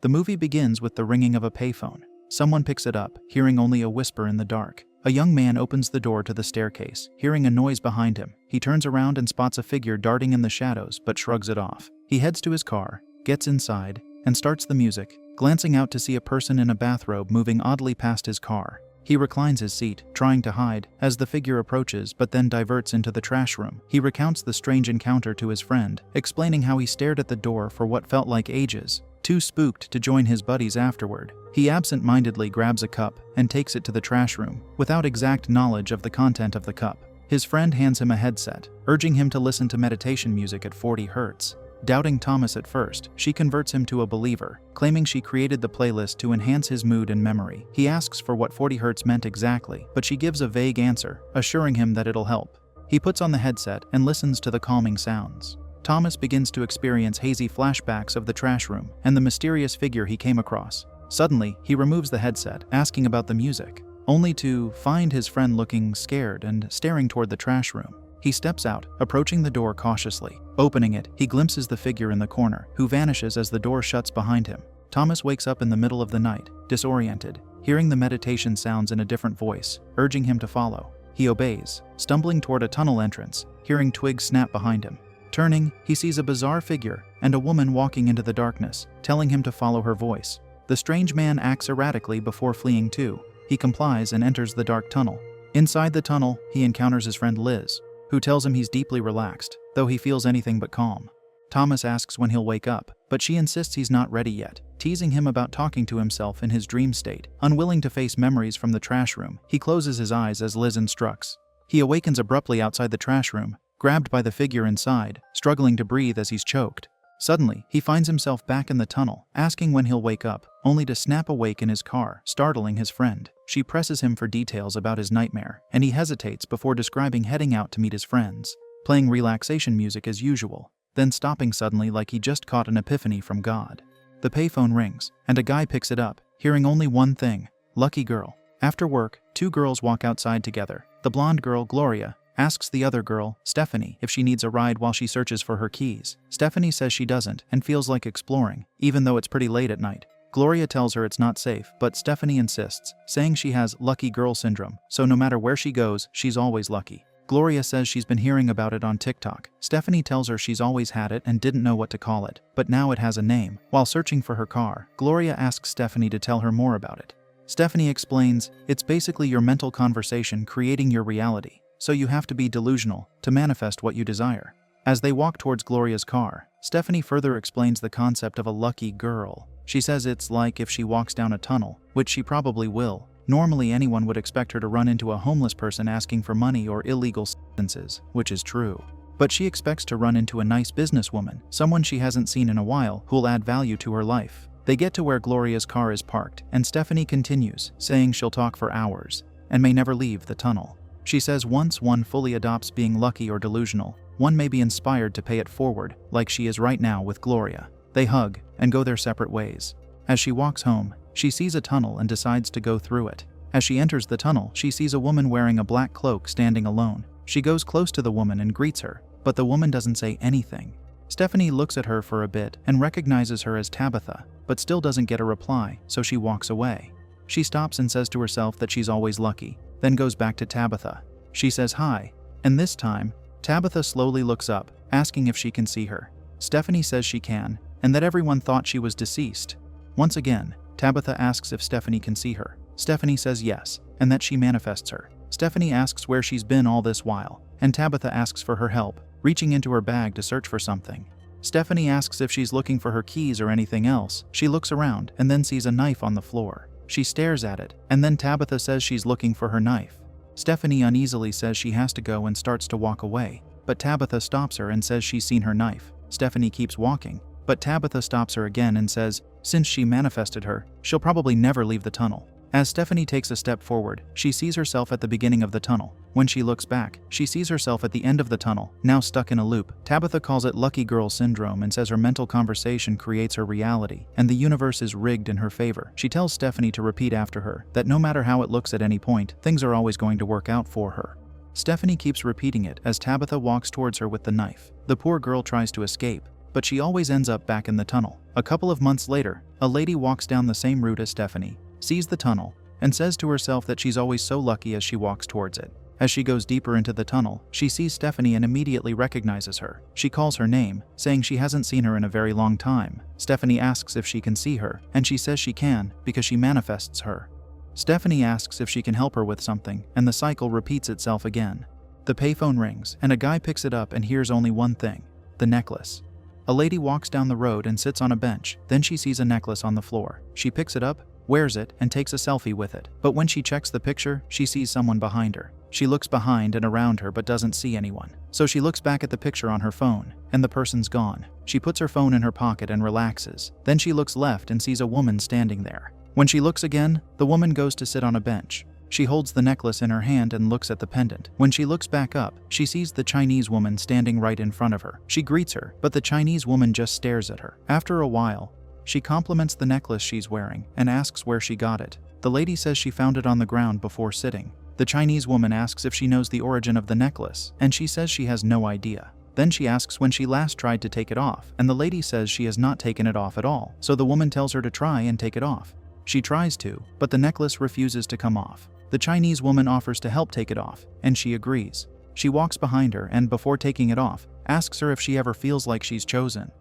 The movie begins with the ringing of a payphone. Someone picks it up, hearing only a whisper in the dark. A young man opens the door to the staircase, hearing a noise behind him. He turns around and spots a figure darting in the shadows, but shrugs it off. He heads to his car, gets inside, and starts the music, glancing out to see a person in a bathrobe moving oddly past his car. He reclines his seat, trying to hide, as the figure approaches but then diverts into the trash room. He recounts the strange encounter to his friend, explaining how he stared at the door for what felt like ages, too spooked to join his buddies afterward. He absent-mindedly grabs a cup and takes it to the trash room, without exact knowledge of the content of the cup. His friend hands him a headset, urging him to listen to meditation music at 40 Hz. Doubting Thomas at first, she converts him to a believer, claiming she created the playlist to enhance his mood and memory. He asks for what 40 Hz meant exactly, but she gives a vague answer, assuring him that it'll help. He puts on the headset and listens to the calming sounds. Thomas begins to experience hazy flashbacks of the trash room and the mysterious figure he came across. Suddenly, he removes the headset, asking about the music, only to find his friend looking scared and staring toward the trash room. He steps out, approaching the door cautiously. Opening it, he glimpses the figure in the corner, who vanishes as the door shuts behind him. Thomas wakes up in the middle of the night, disoriented, hearing the meditation sounds in a different voice, urging him to follow. He obeys, stumbling toward a tunnel entrance, hearing twigs snap behind him. Turning, he sees a bizarre figure and a woman walking into the darkness, telling him to follow her voice. The strange man acts erratically before fleeing too. He complies and enters the dark tunnel. Inside the tunnel, he encounters his friend Liz, who tells him he's deeply relaxed, though he feels anything but calm. Thomas asks when he'll wake up, but she insists he's not ready yet, teasing him about talking to himself in his dream state. Unwilling to face memories from the trash room, he closes his eyes as Liz instructs. He awakens abruptly outside the trash room, grabbed by the figure inside, struggling to breathe as he's choked. Suddenly, he finds himself back in the tunnel, asking when he'll wake up, only to snap awake in his car, startling his friend. She presses him for details about his nightmare, and he hesitates before describing heading out to meet his friends, playing relaxation music as usual, then stopping suddenly like he just caught an epiphany from God. The payphone rings, and a guy picks it up, hearing only one thing: lucky girl. After work, two girls walk outside together. The blonde girl, Gloria, asks the other girl, Stephanie, if she needs a ride while she searches for her keys. Stephanie says she doesn't and feels like exploring, even though it's pretty late at night. Gloria tells her it's not safe, but Stephanie insists, saying she has lucky girl syndrome, so no matter where she goes, she's always lucky. Gloria says she's been hearing about it on TikTok. Stephanie tells her she's always had it and didn't know what to call it, but now it has a name. While searching for her car, Gloria asks Stephanie to tell her more about it. Stephanie explains, it's basically your mental conversation creating your reality, so you have to be delusional to manifest what you desire. As they walk towards Gloria's car, Stephanie further explains the concept of a lucky girl. She says it's like if she walks down a tunnel, which she probably will. Normally anyone would expect her to run into a homeless person asking for money or illegal substances, which is true. But she expects to run into a nice businesswoman, someone she hasn't seen in a while, who'll add value to her life. They get to where Gloria's car is parked, and Stephanie continues, saying she'll talk for hours, and may never leave the tunnel. She says once one fully adopts being lucky or delusional, one may be inspired to pay it forward, like she is right now with Gloria. They hug and go their separate ways. As she walks home, she sees a tunnel and decides to go through it. As she enters the tunnel, she sees a woman wearing a black cloak standing alone. She goes close to the woman and greets her, but the woman doesn't say anything. Stephanie looks at her for a bit and recognizes her as Tabitha, but still doesn't get a reply, so she walks away. She stops and says to herself that she's always lucky, then goes back to Tabitha. She says hi, and this time, Tabitha slowly looks up, asking if she can see her. Stephanie says she can, and that everyone thought she was deceased. Once again, Tabitha asks if Stephanie can see her. Stephanie says yes, and that she manifests her. Stephanie asks where she's been all this while, and Tabitha asks for her help, reaching into her bag to search for something. Stephanie asks if she's looking for her keys or anything else. She looks around and then sees a knife on the floor. She stares at it, and then Tabitha says she's looking for her knife. Stephanie uneasily says she has to go and starts to walk away, but Tabitha stops her and says she's seen her knife. Stephanie keeps walking, but Tabitha stops her again and says, since she manifested her, she'll probably never leave the tunnel. As Stephanie takes a step forward, she sees herself at the beginning of the tunnel. When she looks back, she sees herself at the end of the tunnel, now stuck in a loop. Tabitha calls it lucky girl syndrome and says her mental conversation creates her reality, and the universe is rigged in her favor. She tells Stephanie to repeat after her, that no matter how it looks at any point, things are always going to work out for her. Stephanie keeps repeating it as Tabitha walks towards her with the knife. The poor girl tries to escape, but she always ends up back in the tunnel. A couple of months later, a lady walks down the same route as Stephanie, sees the tunnel, and says to herself that she's always so lucky as she walks towards it. As she goes deeper into the tunnel, she sees Stephanie and immediately recognizes her. She calls her name, saying she hasn't seen her in a very long time. Stephanie asks if she can see her, and she says she can because she manifests her. Stephanie asks if she can help her with something, and the cycle repeats itself again. The payphone rings, and a guy picks it up and hears only one thing: the necklace. A lady walks down the road and sits on a bench. Then she sees a necklace on the floor. She picks it up, wears it, and takes a selfie with it. But when she checks the picture, she sees someone behind her. She looks behind and around her but doesn't see anyone. So she looks back at the picture on her phone, and the person's gone. She puts her phone in her pocket and relaxes. Then she looks left and sees a woman standing there. When she looks again, the woman goes to sit on a bench. She holds the necklace in her hand and looks at the pendant. When she looks back up, she sees the Chinese woman standing right in front of her. She greets her, but the Chinese woman just stares at her. After a while, she compliments the necklace she's wearing and asks where she got it. The lady says she found it on the ground before sitting. The Chinese woman asks if she knows the origin of the necklace, and she says she has no idea. Then she asks when she last tried to take it off, and the lady says she has not taken it off at all, so the woman tells her to try and take it off. She tries to, but the necklace refuses to come off. The Chinese woman offers to help take it off, and she agrees. She walks behind her and, before taking it off, asks her if she ever feels like she's chosen.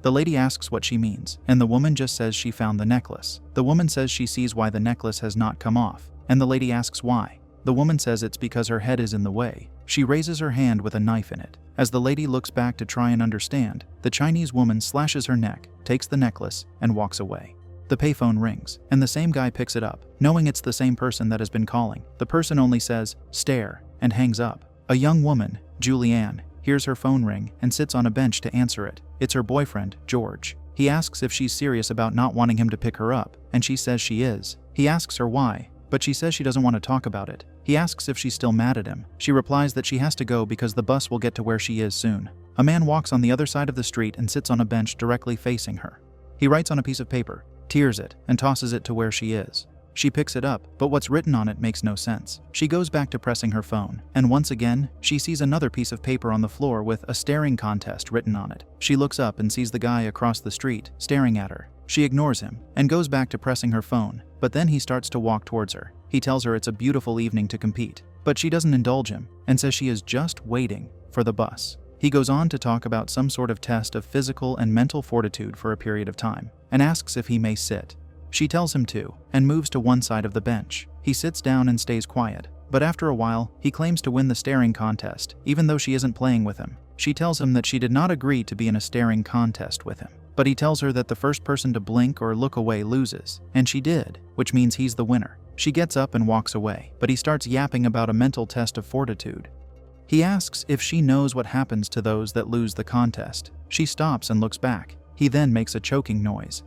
The lady asks what she means, and the woman just says she found the necklace. The woman says she sees why the necklace has not come off, and the lady asks why. The woman says it's because her head is in the way. She raises her hand with a knife in it. As the lady looks back to try and understand, the Chinese woman slashes her neck, takes the necklace, and walks away. The payphone rings, and the same guy picks it up, knowing it's the same person that has been calling. The person only says, "Stare," and hangs up. A young woman, Julianne, hears her phone ring and sits on a bench to answer it. It's her boyfriend, George. He asks if she's serious about not wanting him to pick her up, and she says she is. He asks her why, but she says she doesn't want to talk about it. He asks if she's still mad at him. She replies that she has to go because the bus will get to where she is soon. A man walks on the other side of the street and sits on a bench directly facing her. He writes on a piece of paper, tears it, and tosses it to where she is. She picks it up, but what's written on it makes no sense. She goes back to pressing her phone, and once again, she sees another piece of paper on the floor with a staring contest written on it. She looks up and sees the guy across the street, staring at her. She ignores him, and goes back to pressing her phone, but then he starts to walk towards her. He tells her it's a beautiful evening to compete, but she doesn't indulge him, and says she is just waiting for the bus. He goes on to talk about some sort of test of physical and mental fortitude for a period of time, and asks if he may sit. She tells him to, and moves to one side of the bench. He sits down and stays quiet, but after a while, he claims to win the staring contest, even though she isn't playing with him. She tells him that she did not agree to be in a staring contest with him, but he tells her that the first person to blink or look away loses, and she did, which means he's the winner. She gets up and walks away, but he starts yapping about a mental test of fortitude. He asks if she knows what happens to those that lose the contest. She stops and looks back. He then makes a choking noise.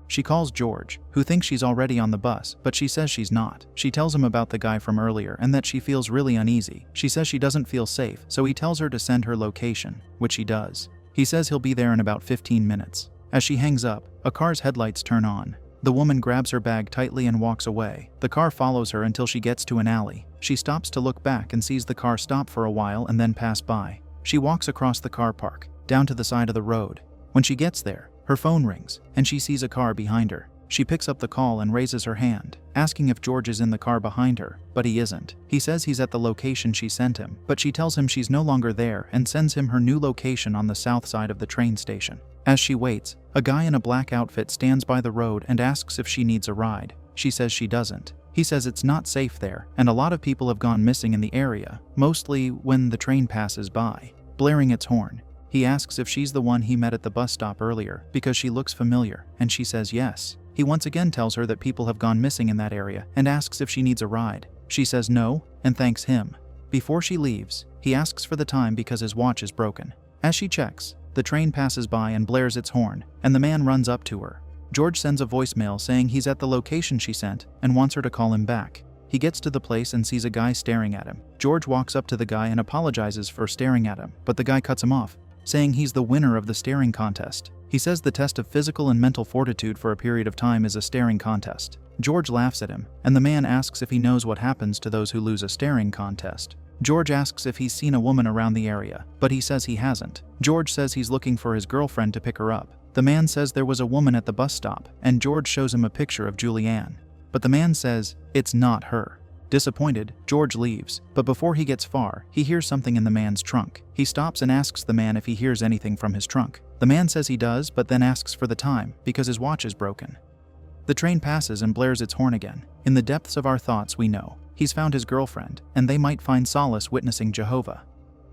She calls George, who thinks she's already on the bus, but she says she's not. She tells him about the guy from earlier and that she feels really uneasy. She says she doesn't feel safe, so he tells her to send her location, which she does. He says he'll be there in about 15 minutes. As she hangs up, a car's headlights turn on. The woman grabs her bag tightly and walks away. The car follows her until she gets to an alley. She stops to look back and sees the car stop for a while and then pass by. She walks across the car park, down to the side of the road. When she gets there, her phone rings, and she sees a car behind her. She picks up the call and raises her hand, asking if George is in the car behind her, but he isn't. He says he's at the location she sent him, but she tells him she's no longer there and sends him her new location on the south side of the train station. As she waits, a guy in a black outfit stands by the road and asks if she needs a ride. She says she doesn't. He says it's not safe there, and a lot of people have gone missing in the area, mostly when the train passes by, blaring its horn. He asks if she's the one he met at the bus stop earlier, because she looks familiar, and she says yes. He once again tells her that people have gone missing in that area, and asks if she needs a ride. She says no, and thanks him. Before she leaves, he asks for the time because his watch is broken. As she checks, the train passes by and blares its horn, and the man runs up to her. George sends a voicemail saying he's at the location she sent, and wants her to call him back. He gets to the place and sees a guy staring at him. George walks up to the guy and apologizes for staring at him, but the guy cuts him off, saying he's the winner of the staring contest. He says the test of physical and mental fortitude for a period of time is a staring contest. George laughs at him, and the man asks if he knows what happens to those who lose a staring contest. George asks if he's seen a woman around the area, but he says he hasn't. George says he's looking for his girlfriend to pick her up. The man says there was a woman at the bus stop, and George shows him a picture of Julianne. But the man says it's not her. Disappointed, George leaves, but before he gets far, he hears something in the man's trunk. He stops and asks the man if he hears anything from his trunk. The man says he does, but then asks for the time, because his watch is broken. The train passes and blares its horn again. In the depths of our thoughts, we know he's found his girlfriend, and they might find solace witnessing Jehovah.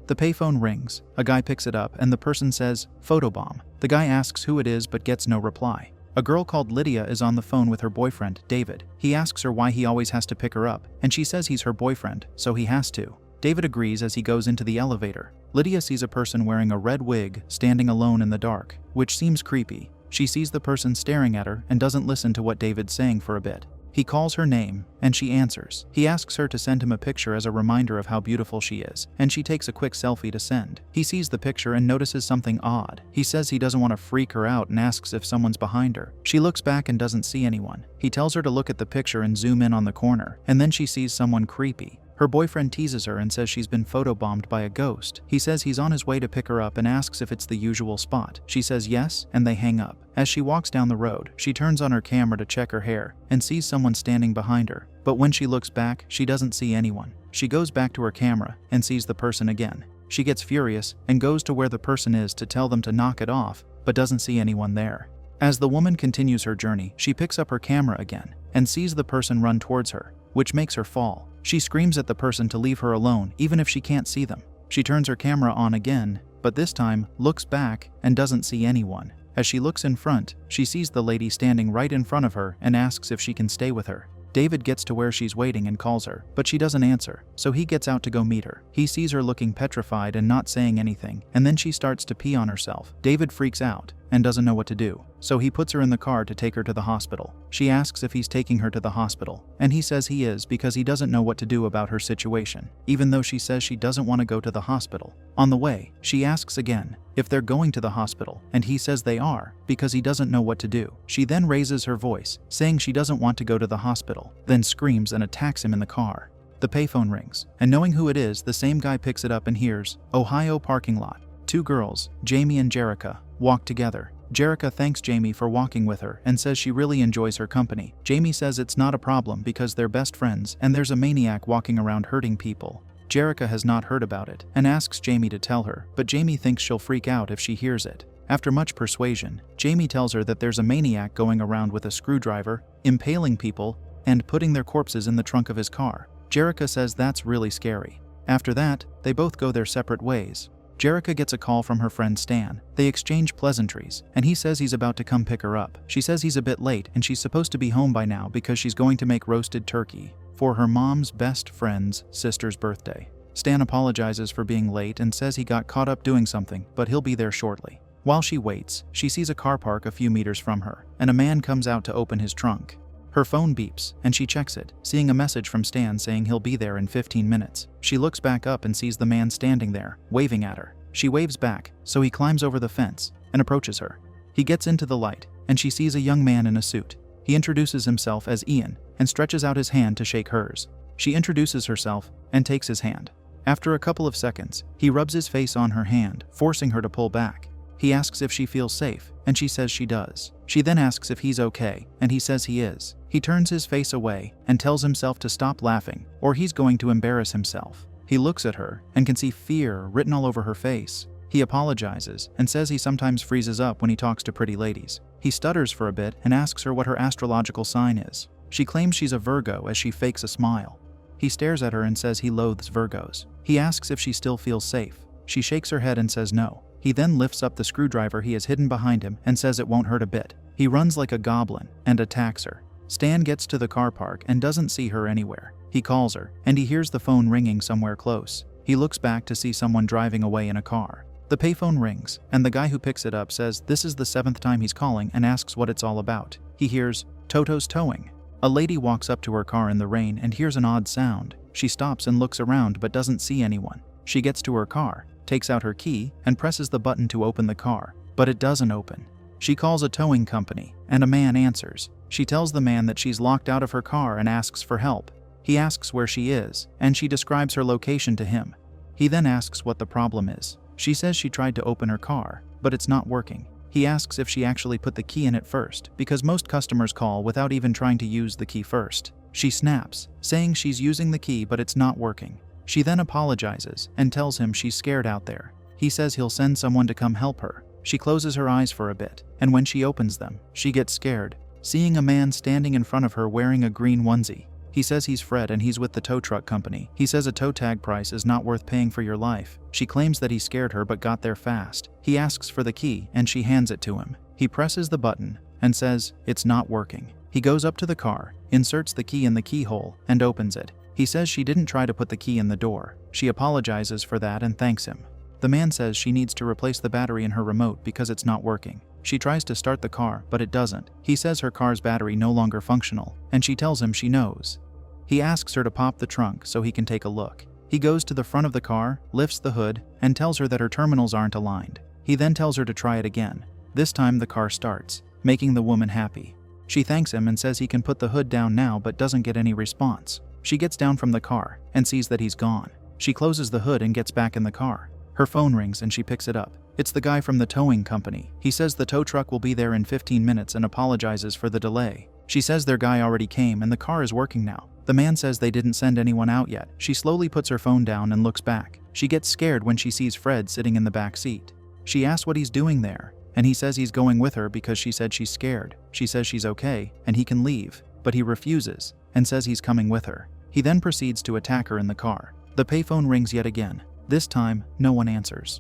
The payphone rings, a guy picks it up, and the person says, "Photobomb." The guy asks who it is but gets no reply. A girl called Lydia is on the phone with her boyfriend, David. He asks her why he always has to pick her up, and she says he's her boyfriend, so he has to. David agrees as he goes into the elevator. Lydia sees a person wearing a red wig standing alone in the dark, which seems creepy. She sees the person staring at her and doesn't listen to what David's saying for a bit. He calls her name, and she answers. He asks her to send him a picture as a reminder of how beautiful she is, and she takes a quick selfie to send. He sees the picture and notices something odd. He says he doesn't want to freak her out and asks if someone's behind her. She looks back and doesn't see anyone. He tells her to look at the picture and zoom in on the corner, and then she sees someone creepy. Her boyfriend teases her and says she's been photobombed by a ghost. He says he's on his way to pick her up and asks if it's the usual spot. She says yes, and they hang up. As she walks down the road, she turns on her camera to check her hair and sees someone standing behind her. But when she looks back, she doesn't see anyone. She goes back to her camera and sees the person again. She gets furious and goes to where the person is to tell them to knock it off, but doesn't see anyone there. As the woman continues her journey, she picks up her camera again and sees the person run towards her, which makes her fall. She screams at the person to leave her alone, even if she can't see them. She turns her camera on again, but this time looks back and doesn't see anyone. As she looks in front, she sees the lady standing right in front of her and asks if she can stay with her. David gets to where she's waiting and calls her, but she doesn't answer, so he gets out to go meet her. He sees her looking petrified and not saying anything, and then she starts to pee on herself. David freaks out and doesn't know what to do, so he puts her in the car to take her to the hospital. She asks if he's taking her to the hospital, and he says he is because he doesn't know what to do about her situation, even though she says she doesn't want to go to the hospital. On the way, she asks again if they're going to the hospital, and he says they are because he doesn't know what to do. She then raises her voice, saying she doesn't want to go to the hospital, then screams and attacks him in the car. The payphone rings, and knowing who it is, the same guy picks it up and hears, "Ohio parking lot." Two girls, Jamie and Jerica, walk together. Jerica thanks Jamie for walking with her and says she really enjoys her company. Jamie says it's not a problem because they're best friends and there's a maniac walking around hurting people. Jerica has not heard about it and asks Jamie to tell her, but Jamie thinks she'll freak out if she hears it. After much persuasion, Jamie tells her that there's a maniac going around with a screwdriver, impaling people, and putting their corpses in the trunk of his car. Jerica says that's really scary. After that, they both go their separate ways. Jerica gets a call from her friend Stan. They exchange pleasantries, and he says he's about to come pick her up. She says he's a bit late and she's supposed to be home by now because she's going to make roasted turkey for her mom's best friend's sister's birthday. Stan apologizes for being late and says he got caught up doing something, but he'll be there shortly. While she waits, she sees a car park a few meters from her, and a man comes out to open his trunk. Her phone beeps, and she checks it, seeing a message from Stan saying he'll be there in 15 minutes. She looks back up and sees the man standing there, waving at her. She waves back, so he climbs over the fence and approaches her. He gets into the light, and she sees a young man in a suit. He introduces himself as Ian and stretches out his hand to shake hers. She introduces herself and takes his hand. After a couple of seconds, he rubs his face on her hand, forcing her to pull back. He asks if she feels safe, and she says she does. She then asks if he's okay, and he says he is. He turns his face away and tells himself to stop laughing, or he's going to embarrass himself. He looks at her and can see fear written all over her face. He apologizes and says he sometimes freezes up when he talks to pretty ladies. He stutters for a bit and asks her what her astrological sign is. She claims she's a Virgo as she fakes a smile. He stares at her and says he loathes Virgos. He asks if she still feels safe. She shakes her head and says no. He then lifts up the screwdriver he has hidden behind him and says it won't hurt a bit. He runs like a goblin and attacks her. Stan gets to the car park and doesn't see her anywhere. He calls her, and he hears the phone ringing somewhere close. He looks back to see someone driving away in a car. The payphone rings, and the guy who picks it up says this is the 7th time he's calling and asks what it's all about. He hears, "Toto's towing." A lady walks up to her car in the rain and hears an odd sound. She stops and looks around but doesn't see anyone. She gets to her car, takes out her key, and presses the button to open the car, but it doesn't open. She calls a towing company, and a man answers. She tells the man that she's locked out of her car and asks for help. He asks where she is, and she describes her location to him. He then asks what the problem is. She says she tried to open her car, but it's not working. He asks if she actually put the key in it first, because most customers call without even trying to use the key first. She snaps, saying she's using the key but it's not working. She then apologizes and tells him she's scared out there. He says he'll send someone to come help her. She closes her eyes for a bit, and when she opens them, she gets scared, seeing a man standing in front of her wearing a green onesie. He says he's Fred and he's with the tow truck company. He says a tow tag price is not worth paying for your life. She claims that he scared her but got there fast. He asks for the key and she hands it to him. He presses the button and says it's not working. He goes up to the car, inserts the key in the keyhole, and opens it. He says she didn't try to put the key in the door. She apologizes for that and thanks him. The man says she needs to replace the battery in her remote because it's not working. She tries to start the car, but it doesn't. He says her car's battery no longer functional, and she tells him she knows. He asks her to pop the trunk so he can take a look. He goes to the front of the car, lifts the hood, and tells her that her terminals aren't aligned. He then tells her to try it again. This time the car starts, making the woman happy. She thanks him and says he can put the hood down now but doesn't get any response. She gets down from the car and sees that he's gone. She closes the hood and gets back in the car. Her phone rings and she picks it up. It's the guy from the towing company. He says the tow truck will be there in 15 minutes and apologizes for the delay. She says their guy already came and the car is working now. The man says they didn't send anyone out yet. She slowly puts her phone down and looks back. She gets scared when she sees Fred sitting in the back seat. She asks what he's doing there, and he says he's going with her because she said she's scared. She says she's okay and he can leave, but he refuses and says he's coming with her. He then proceeds to attack her in the car. The payphone rings yet again. This time, no one answers.